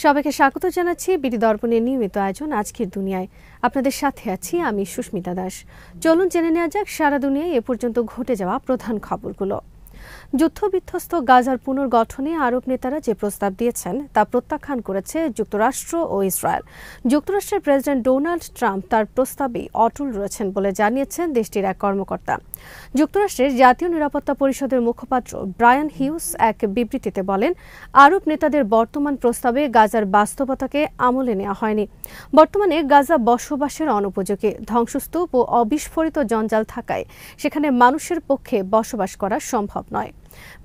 সবাইকে স্বাগত জানাচ্ছি বিডি দর্পণের নিয়মিত আয়োজন আজকের দুনিয়ায়। আপনাদের সাথে আছি আমি সুস্মিতা দাস। চলুন জেনে নেওয়া যাক সারা দুনিয়ায় এ পর্যন্ত ঘটে যাওয়া প্রধান খবরগুলো। যুদ্ধবিধ্বস্ত গাজার পুনর্গঠনে আরব নেতারা যে প্রস্তাব দিয়েছেন তা প্রত্যাখ্যান করেছে যুক্তরাষ্ট্র ও ইসরায়েল। যুক্তরাষ্ট্রের প্রেসিডেন্ট ডোনাল্ড ট্রাম্প তার প্রস্তাবে অটল রয়েছেন বলে জানিয়েছেন দেশটির এক কর্মকর্তা। যুক্তরাষ্ট্রের জাতীয় নিরাপত্তা পরিষদের মুখপাত্র ব্রায়ান হিউস এক বিবৃতিতে বলেন, আরব নেতাদের বর্তমান প্রস্তাবে গাজার বাস্তবতাকে আমলে নেওয়া হয়নি। বর্তমানে গাজা বসবাসের অনুপযোগী, ধ্বংসস্তূপ ও অবিস্ফোরিত জঞ্জাল থাকায় সেখানে মানুষের পক্ষে বসবাস করা সম্ভব নয়।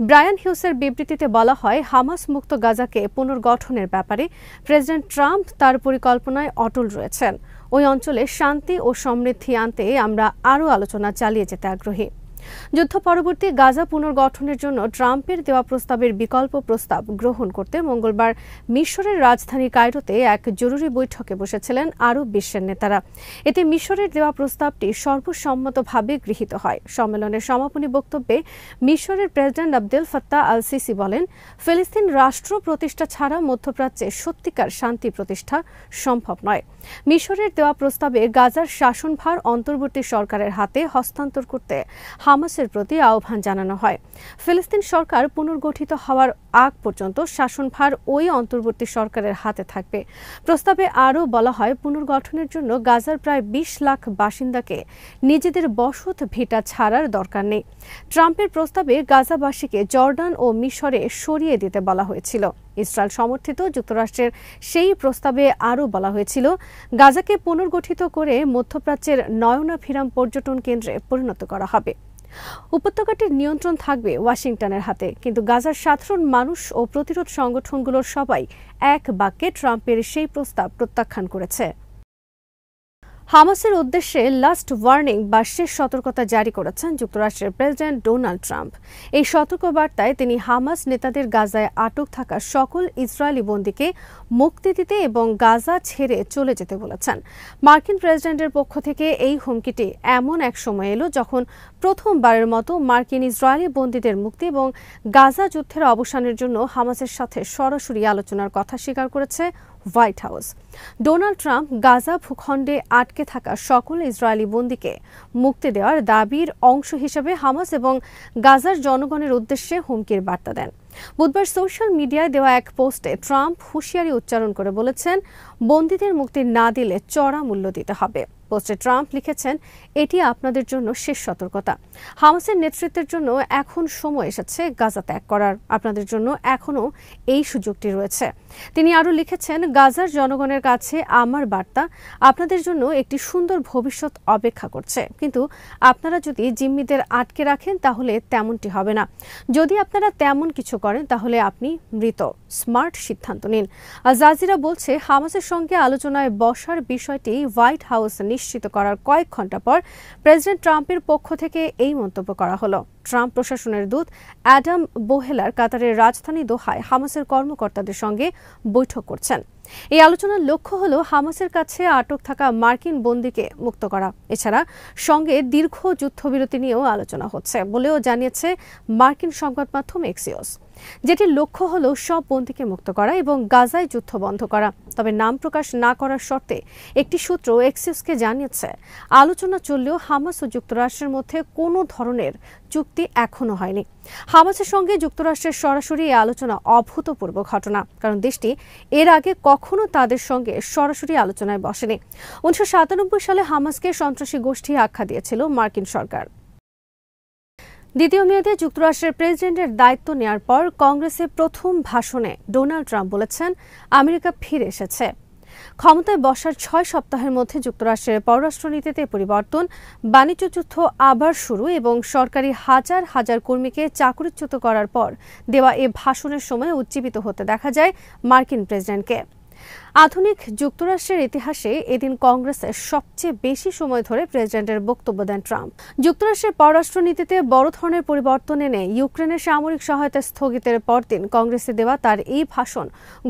ব্রায়ান হিউসের বিবৃতিতে বলা হয়, হামাস মুক্ত গাজাকে পুনর্গঠনের ব্যাপারে প্রেসিডেন্ট ট্রাম্প তার পরিকল্পনায় অটল রয়েছেন। ওই অঞ্চলে শান্তি ও সমৃদ্ধি আনতে আমরা আরও আলোচনা চালিয়ে যেতে আগ্রহী। যুদ্ধ পরবর্তী গাজা পুনর্গঠনের জন্য ট্রাম্পের দেওয়া প্রস্তাবের বিকল্প প্রস্তাব গ্রহণ করতে মঙ্গলবার মিশরের রাজধানী কায়রোতে এক জরুরি বৈঠকে বসেছিলেন আরব বিশ্বের নেতারা। এতে মিশরের দেওয়া প্রস্তাবটি সর্বসম্মতভাবে গৃহীত হয়। সম্মেলনের সমাপনী বক্তব্যে মিশরের president Abdel Fattah al CC বলেন, ফিলিস্তিন রাষ্ট্র প্রতিষ্ঠা ছাড়া মধ্যপ্রাচ্যে সত্যিকার শান্তি প্রতিষ্ঠা সম্ভব নয়। মিশরের দেওয়া প্রস্তাবে গাজার শাসনভার অন্তর্বর্তী সরকারের হাতে হস্তান্তর করতে হামাসের প্রতি আহ্বান জানানো হয়। ফিলিস্তিন সরকার পুনর্গঠিত হওয়ার আগ পর্যন্ত শাসনভার ওই অন্তর্বর্তী সরকারের হাতে থাকবে। প্রস্তাবে আরও বলা হয়, পুনর্গঠনের জন্য গাজার প্রায় ২০ লাখ বাসিন্দাকে নিজেদের বসত ভিটা ছাড়ার দরকার নেই। ট্রাম্পের প্রস্তাবে গাজাবাসীকে জর্ডান ও মিশরে সরিয়ে দিতে বলা হয়েছিল। ইসরায়েল সমর্থিত যুক্তরাষ্ট্রের সেই প্রস্তাবে আরও বলা হয়েছিল, গাজাকে পুনর্গঠিত করে মধ্যপ্রাচ্যের নয়নাভিরাম পর্যটন কেন্দ্রে পরিণত করা হবে। উপত্যকাটির নিয়ন্ত্রণ থাকবে ওয়াশিংটনের হাতে, কিন্তু গাজার সাধারণ মানুষ ও প্রতিরোধ সংগঠনগুলোর সবাই এক বাক্যে ট্রাম্পের সেই প্রস্তাব প্রত্যাখ্যান করেছে। হামাসের উদ্দেশ্যে লাস্ট ওয়ার্নিং বা শেষ সতর্কতা জারি করেছেন যুক্তরাষ্ট্রের প্রেসিডেন্ট ডোনাল্ড ট্রাম্প। এই সতর্কবার্তায় তিনি হামাস নেতাদের গাজায় আটক থাকা সকল ইসরায়েলি বন্দীকে মুক্তি দিতে এবং গাজা ছেড়ে চলে যেতে বলেছেন। মার্কিন প্রেসিডেন্টের পক্ষ থেকে এই হুমকিটি এমন এক সময় এলো যখন প্রথমবারের মতো মার্কিন ইসরায়েলি বন্দীদের মুক্তি এবং গাজা যুদ্ধের অবসানের জন্য হামাসের সাথে সরাসরি আলোচনার কথা স্বীকার করেছে white house. Donald Trump Gaza ভূখণ্ডে আটকে থাকা সকল ইসরায়েলি বন্দীকে মুক্তি দেওয়ার দাবির অংশ হিসেবে হামাস এবং গাজার জনগণের উদ্দেশ্যে হুমকির বার্তা দেন। বুধবার সোশ্যাল মিডিয়ায় দেওয়া এক পোস্টে ট্রাম্প হুঁশিয়ারি উচ্চারণ করে বলেছেন, বন্দীদের মুক্তি না দিলে চড়া মূল্য দিতে হবে। পোস্টে ট্রাম্প লিখেছেন, এটি আপনাদের জন্য শেষ সতর্কতা। হামাসের নেতৃত্বের জন্য এখন সময় এসেছে গাজা ত্যাগ করার। আপনাদের জন্য এখনও এই সুযোগটি রয়েছে। তিনি আরও লিখেছেন, গাজার জনগণের কাছে আমার বার্তা, আপনাদের জন্য একটি সুন্দর ভবিষ্যৎ অপেক্ষা করছে, কিন্তু আপনারা যদি জিম্মিদের আটকে রাখেন তাহলে তেমনটি হবে না। যদি আপনারা তেমন কিছু করেন তাহলে আপনি মৃত। স্মার্ট সিদ্ধান্ত নিন। আল জাজিরা বলছে, হামাসের সঙ্গে আলোচনায় বসার বিষয়টি হোয়াইট হাউস নিশ্চিত করার কয়েক ঘন্টা পর প্রেসিডেন্ট ট্রাম্পের পক্ষ থেকে এই মন্তব্য করা হলো। ট্রাম্প প্রশাসনের দূত অ্যাডাম বোহেলার কাতারের রাজধানী দোহায় হামাসের কর্মকর্তাদের সঙ্গে বৈঠক করছেন। এই আলোচনার লক্ষ্য হল হামাসের কাছে আটক থাকা মার্কিন বন্দীকে মুক্ত করা। এছাড়া সঙ্গে দীর্ঘ যুদ্ধবিরতি নিয়েও আলোচনা হচ্ছে বলেও জানিয়েছে মার্কিন সংবাদ মাধ্যম এক্সিওস। যেটির লক্ষ্য হল সব বন্দীকে মুক্ত করা এবং গাজায় যুদ্ধ বন্ধ করা। তবে নাম প্রকাশ না করার শর্তে একটি সূত্র এক্সিওসকে জানিয়েছে, আলোচনা চললেও হামাস ও যুক্তরাষ্ট্রের মধ্যে কোনো ধরনের চুক্তি এখনো হয়নি। হামাসের সঙ্গে যুক্তরাষ্ট্রের সরাসরি এই আলোচনা অভূতপূর্ব ঘটনা, কারণ দেশটি এর আগে কখনো তাদের সঙ্গে সরাসরি আলোচনায় বসেনি। 1997 সালে হামাসকে সন্ত্রাসী গোষ্ঠী আখ্যা দিয়েছিল মার্কিন সরকার। দ্বিতীয় মেয়াদে যুক্তরাষ্ট্রের প্রেসিডেন্টের দায়িত্ব নেয়ার পর কংগ্রেসে প্রথম ভাষণে ডোনাল্ড ট্রাম্প বলেছেন, আমেরিকা ফিরে এসেছে। ক্ষমতায় বসার 6 সপ্তাহের মধ্যে যুক্তরাষ্ট্রের পররাষ্ট্রনীতিতে পরিবর্তন, বাণিজ্য যুদ্ধ আবার শুরু এবং সরকারি হাজার হাজার কর্মীকে চাকরিচ্যুত করার পর দেওয়া এ ভাষণের সময় উজ্জীবিত হতে দেখা যায় মার্কিন প্রেসিডেন্টকে। আধুনিক যুক্তরাষ্ট্রের ইতিহাসে এদিন কংগ্রেসের সবচেয়ে বেশি সময় ধরে প্রেসিডেন্টের বক্তব্য দেন ট্রাম্প। যুক্তরাষ্ট্রের পররাষ্ট্রনীতিতে বড় ধরনের পরিবর্তন এনে ইউক্রেনের সামরিক সহায়তা স্থগিতের পরদিন কংগ্রেসে দেওয়া তার এই ভাষণ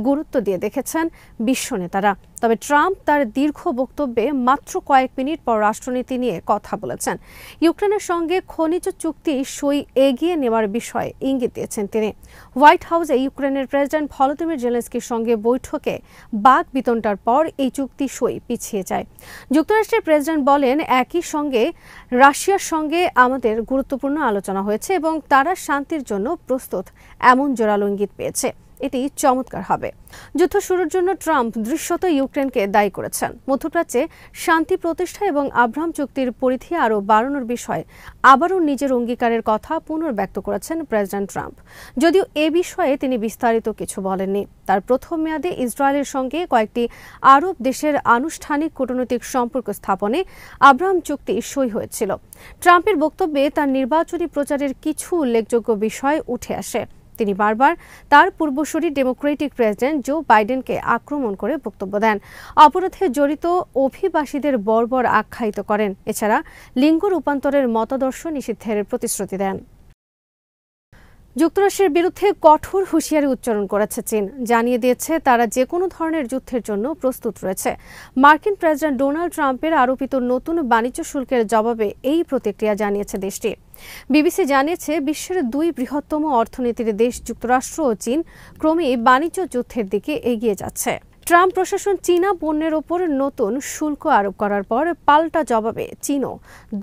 গুরুত্ব দিয়ে দেখেছেন বিশ্ব নেতারা। তবে ট্রাম্প তার দীর্ঘ বক্তব্যে মাত্র কয়েক মিনিট পর রাষ্ট্রনীতি নিয়ে কথা বলেছেন। ইউক্রেনের সঙ্গে খনিজ চুক্তি সই এগিয়ে নেওয়ার বিষয়ে ইঙ্গিত দিয়েছেন তিনি। হোয়াইট হাউসে ইউক্রেনের প্রেসিডেন্ট ভলোদিমির জেলেনস্কির সঙ্গে বৈঠকে বাক বিতণ্ডার পর এই চুক্তি সই পিছিয়ে যায়। যুক্তরাষ্ট্রের প্রেসিডেন্ট বলেন, একই সঙ্গে রাশিয়ার সঙ্গে আমাদের গুরুত্বপূর্ণ আলোচনা হয়েছে এবং তারা শান্তির জন্য প্রস্তুত এমন জোরালো ইঙ্গিত পেয়েছে। এটি চমৎকার হবে। যুদ্ধ শুরুর জন্য ট্রাম্প দৃশ্যত ইউক্রেনকে দায়ী করেছেন। মধ্যপ্রাচ্যে শান্তি প্রতিষ্ঠা এবং আব্রাহাম চুক্তির পরিধি আরও বাড়ানোর বিষয়ে আবারও নিজের অঙ্গীকারের কথা পুনর্ব্যক্ত করেছেন প্রেসিডেন্ট ট্রাম্প। যদিও এ বিষয়ে তিনি বিস্তারিত কিছু বলেননি। তার প্রথম মেয়াদে ইসরায়েলের সঙ্গে কয়েকটি আরব দেশের আনুষ্ঠানিক কূটনৈতিক সম্পর্ক স্থাপনে আব্রাহাম চুক্তি সই হয়েছিল। ট্রাম্পের বক্তব্যে তার নির্বাচনী প্রচারের কিছু উল্লেখযোগ্য বিষয় উঠে আসে। তিনি বারবার তার পূর্বসূরি ডেমোক্রেটিক প্রেসিডেন্ট জো বাইডেনকে আক্রমণ করে বক্তব্য দেন, অপরাধে জড়িত অভিবাসীদের বর্বর আখ্যায়িত করেন। এছাড়া লিঙ্গ রূপান্তরের মতাদর্শ নিষিদ্ধের প্রতিশ্রুতি দেন। যুক্তরাষ্ট্রের বিরুদ্ধে কঠোর হুঁশিয়ারি উচ্চারণ করেছে চীন, জানিয়ে দিয়েছে তারা যে কোনো ধরনের যুদ্ধের জন্য প্রস্তুত রয়েছে। মার্কিন প্রেসিডেন্ট ডোনাল্ড ট্রাম্পের আরোপিত নতুন বাণিজ্য শুল্কের জবাবে এই প্রতিক্রিয়া জানিয়েছে দেশটি। বিবিসি জানিয়েছে, বিশ্বের দুই বৃহত্তম অর্থনীতির দেশ যুক্তরাষ্ট্র ও চীন ক্রমেই বাণিজ্য যুদ্ধের দিকে এগিয়ে যাচ্ছে। ট্রাম্প প্রশাসন চীনা পণ্যের ওপর নতুন শুল্ক আরোপ করার পর পাল্টা জবাবে চীনও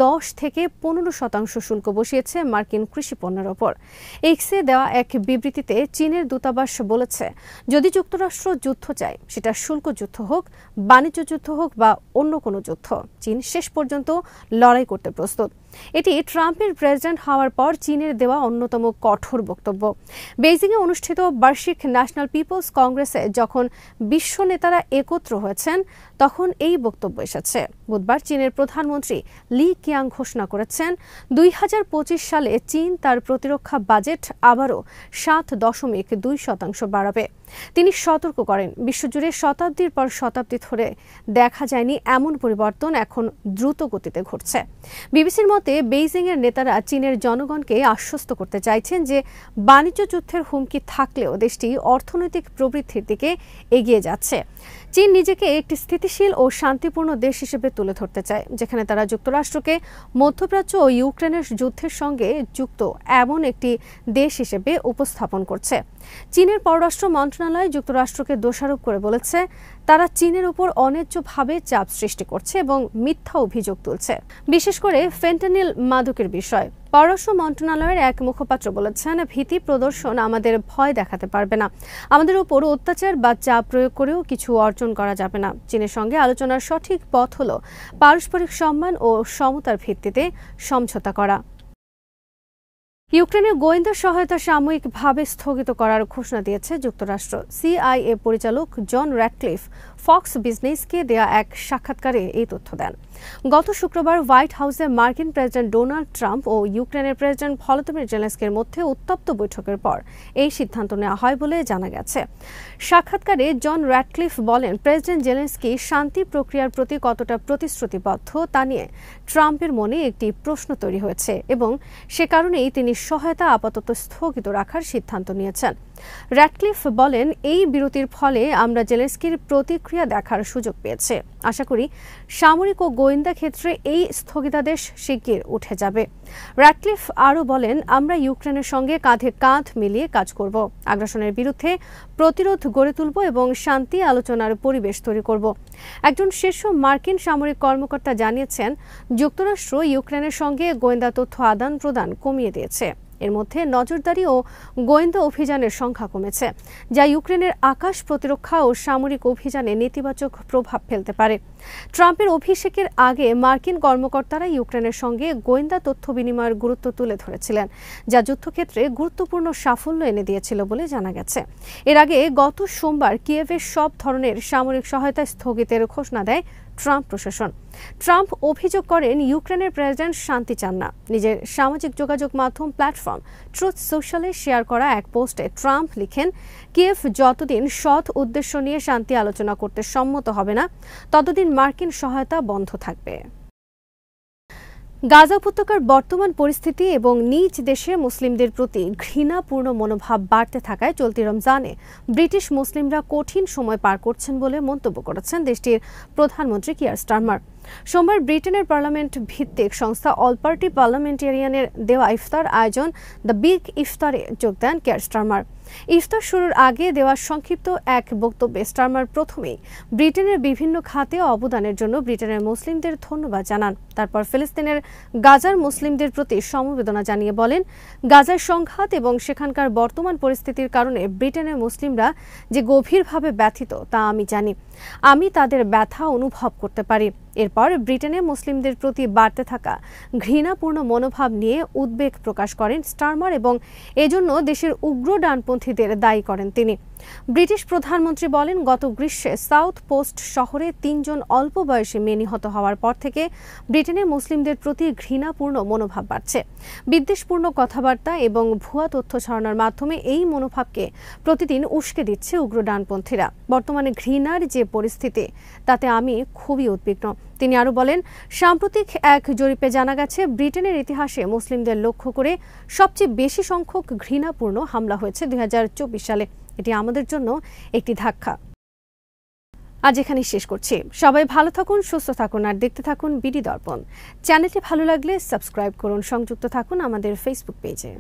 10 থেকে 15% শুল্ক বসিয়েছে মার্কিন কৃষি পণ্যের ওপর। এক্সে দেওয়া এক বিবৃতিতে চীনের দূতাবাস বলেছে, যদি যুক্তরাষ্ট্র যুদ্ধ চায়, সেটা শুল্ক যুদ্ধ হোক, বাণিজ্য যুদ্ধ হোক বা অন্য কোনো যুদ্ধ, চীন শেষ পর্যন্ত লড়াই করতে প্রস্তুত। এটি ট্রাম্পের প্রেসিডেন্ট হওয়ার পর চীনের দেওয়া অন্যতম কঠোর বক্তব্য। বেইজিংয়ে অনুষ্ঠিত বার্ষিক ন্যাশনাল পিপলস কংগ্রেসে যখন বিশ্ব নেতারা একত্র হয়েছেন, তখন এই বক্তব্য এসেছে। বুধবার চীনের প্রধানমন্ত্রী লি কিয়াং ঘোষণা করেছেন, 2025 সালে চীন তার প্রতিরক্ষা বাজেট আবারও 7.2% বাড়াবে। তিনি সতর্ক করেন, বিশ্বজুড়ে শতাব্দীর পর শতাব্দী ধরে দেখা যায়নি এমন পরিবর্তন এখন দ্রুত গতিতে ঘটছে। বিবিসির মতে, বেইজিংয়ের নেতারা চীনের জনগণকে আশ্বস্ত করতে চাইছেন যে বাণিজ্য যুদ্ধের হুমকি থাকলেও দেশটি অর্থনৈতিক প্রবৃদ্ধির দিকে এগিয়ে যাচ্ছে। চীন নিজেকে একটি স্থিতিশীল ও শান্তিপূর্ণ দেশ হিসেবে তুলে ধরতে চায়, যেখানে তারা যুক্তরাষ্ট্রকে মধ্যপ্রাচ্য ও ইউক্রেনের যুদ্ধের সঙ্গে যুক্ত এমন একটি দেশ হিসেবে উপস্থাপন করছে। চীনের পররাষ্ট্র মন্ত্রণালয় যুক্তরাষ্ট্রকে দোষারোপ করে বলেছে, তারা চীনের উপর অন্যায্যভাবে চাপ সৃষ্টি করছে এবং মিথ্যা অভিযোগ তুলছে, বিশেষ করে ফেন্টানিল মাদকের বিষয়। পররাষ্ট্র মন্ত্রণালয়ের এক মুখপাত্র বলেছেন, ভীতি প্রদর্শন আমাদের ভয় দেখাতে পারবে না। আমাদের উপর অত্যাচার বা চাপ প্রয়োগ করেও কিছু অর্জন করা যাবে না। চীনের সঙ্গে আলোচনার সঠিক পথ হল পারস্পরিক সম্মান ও সমতার ভিত্তিতে সমঝোতা করা। ইউক্রেনের গোয়েন্দা সহায়তা সাময়িকভাবে স্থগিত করার ঘোষণা দিয়েছে যুক্তরাষ্ট্র। সিআইএ পরিচালক জন র্যাটক্লিফ ফক্স বিজনেসকে দেয়া এক সাক্ষাৎকারে এই তথ্য দেন। গত শুক্রবার হোয়াইট হাউসে মার্কিন প্রেসিডেন্ট ডোনাল্ড ট্রাম্প ও ইউক্রেনের প্রেসিডেন্ট ভলোদিমির জেলেনস্কির মধ্যে উত্তপ্ত বৈঠকের পর এই সিদ্ধান্ত নেওয়া হয় বলে জানা গেছে। সাক্ষাৎকারে জন র্যাটক্লিফ বলেন, প্রেসিডেন্ট জেলেনস্কি শান্তি প্রক্রিয়ার প্রতি কতটা প্রতিশ্রুতিবদ্ধ তা নিয়ে ট্রাম্পের মনে একটি প্রশ্ন তৈরি হয়েছে এবং সে কারণেই তিনি সহায়তা আপাতত স্থগিত রাখার সিদ্ধান্ত নিয়েছেন। র্যাটক্লিফ বলেন, এই বিরতির ফলে আমরা জেলেনস্কির প্রতিক্রিয়া দেখার সুযোগ পেয়েছি। আশা করি সামরিক ও গোয়েন্দা ক্ষেত্রে এই স্থগিতাদেশ শিগগির উঠে যাবে। র্যাটক্লিফ আরও বলেন, আমরা ইউক্রেনের সঙ্গে কাঁধে কাঁধ মিলিয়ে কাজ করব, আগ্রাসনের বিরুদ্ধে প্রতিরোধ গড়ে তুলব এবং শান্তি আলোচনার পরিবেশ তৈরি করব। একজন শীর্ষ মার্কিন সামরিক কর্মকর্তা জানিয়েছেন, যুক্তরাষ্ট্র ইউক্রেনের সঙ্গে গোয়েন্দা তথ্য আদান প্রদান কমিয়ে দিয়েছে। এর মধ্যে নজরদারি ও গোয়েন্দা অভিযানের সংখ্যা কমেছে, যা ইউক্রেনের আকাশ প্রতিরক্ষা ও সামরিক অভিযানে নেতিবাচক প্রভাব ফেলতে পারে। ট্রাম্পের অভিষেকের আগে মার্কিন কর্মকর্তারা ইউক্রেনের সঙ্গে গোয়েন্দা তথ্য বিনিময়ের গুরুত্ব তুলে ধরেছিলেন, যা যুদ্ধক্ষেত্রে গুরুত্বপূর্ণ সাফল্য এনে দিয়েছিল বলে জানা গেছে। এর আগে গত সোমবার কিয়েভের সব ধরনের সামরিক সহায়তা স্থগিতের ঘোষণা দেয় ট্রাম্প প্রশাসন। ট্রাম্প অভিযোগ করেন, ইউক্রেনের প্রেসিডেন্ট শান্তি চান না। নিজের সামাজিক যোগাযোগ মাধ্যম প্ল্যাটফর্ম ট্রুথ সোশ্যালে শেয়ার করা এক পোস্টে ট্রাম্প লিখেন, কিয়েভ যতদিন সৎ উদ্দেশ্য নিয়ে শান্তি আলোচনা করতে সম্মত হবে না, ততদিন মার্কিন সহায়তা বন্ধ থাকবে। গাজা উপত্যকার বর্তমান পরিস্থিতি এবং নিজ দেশে মুসলিমদের প্রতি ঘৃণাপূর্ণ মনোভাব বাড়তে থাকায় চলতি রমজানে ব্রিটিশ মুসলিমরা কঠিন সময় পার করছেন বলে মন্তব্য করেছেন দেশটির প্রধানমন্ত্রী কিয়ার স্টারমার। সোমবার ব্রিটেনের পার্লামেন্ট ভিত্তিক সংস্থা অল পার্টি পার্লামেন্টেরিয়ানের দেওয়া ইফতার আয়োজন দ্য বিগ ইফতারে যোগ দেন কিয়ার স্টারমার। ইফতার শুরুর আগে দেওয়া সংক্ষিপ্ত এক বক্তব্যে স্টারমার প্রথমেই ব্রিটেনের বিভিন্ন খাতে অবদানের জন্য ব্রিটেনের মুসলিমদের ধন্যবাদ জানান। তারপর ফিলিস্তিনের গাজার মুসলিমদের প্রতি সমবেদনা জানিয়ে বলেন, গাজার সংঘাত এবং সেখানকার বর্তমান পরিস্থিতির কারণে ব্রিটেনের মুসলিমরা যে গভীরভাবে ব্যথিত তা আমি জানি। আমি তাদের ব্যথা অনুভব করতে পারি। এরপর ব্রিটেনে মুসলিমদের প্রতি বাড়তে থাকা ঘৃণাপূর্ণ মনোভাব নিয়ে উদ্বেগ প্রকাশ করেন স্টারমার এবং এজন্য দেশের উগ্র ডানপন্থীদের দায়ী করেন তিনি। ব্রিটিশ প্রধানমন্ত্রী বলেন, গত গ্রীষ্মে সাউথ পোস্ট শহরে ৩ জন অল্প বয়সী মেয়ে নিহত হওয়ার পর থেকে ব্রিটেনে মুসলিমদের প্রতি ঘৃণাপূর্ণ মনোভাব বাড়ছে। বিদ্বেষপূর্ণ কথাবার্তা এবং ভুয়া তথ্য ছড়ানোর মাধ্যমে এই মনোভাবকে প্রতিদিন উস্কে দিচ্ছে উগ্র ডানপন্থীরা। বর্তমানে ঘৃণার যে পরিস্থিতি তাতে আমি খুবই উদ্বিগ্ন। তিনি আরও বলেন, সাম্প্রতিক এক জরিপে জানা গেছে ব্রিটেনের ইতিহাসে মুসলিমদের লক্ষ্য করে সবচেয়ে বেশি সংখ্যক ঘৃণাপূর্ণ হামলা হয়েছে ২০২৪ সালে। এটি আমাদের জন্য একটি ধাক্কা। আজ এখানেই শেষ করছি। সবাই ভালো থাকুন, সুস্থ থাকুন আর দেখতে থাকুন বিডি দর্পণ। চ্যানেলটি ভালো লাগলে সাবস্ক্রাইব করুন, সংযুক্ত থাকুন আমাদের ফেসবুক পেজে।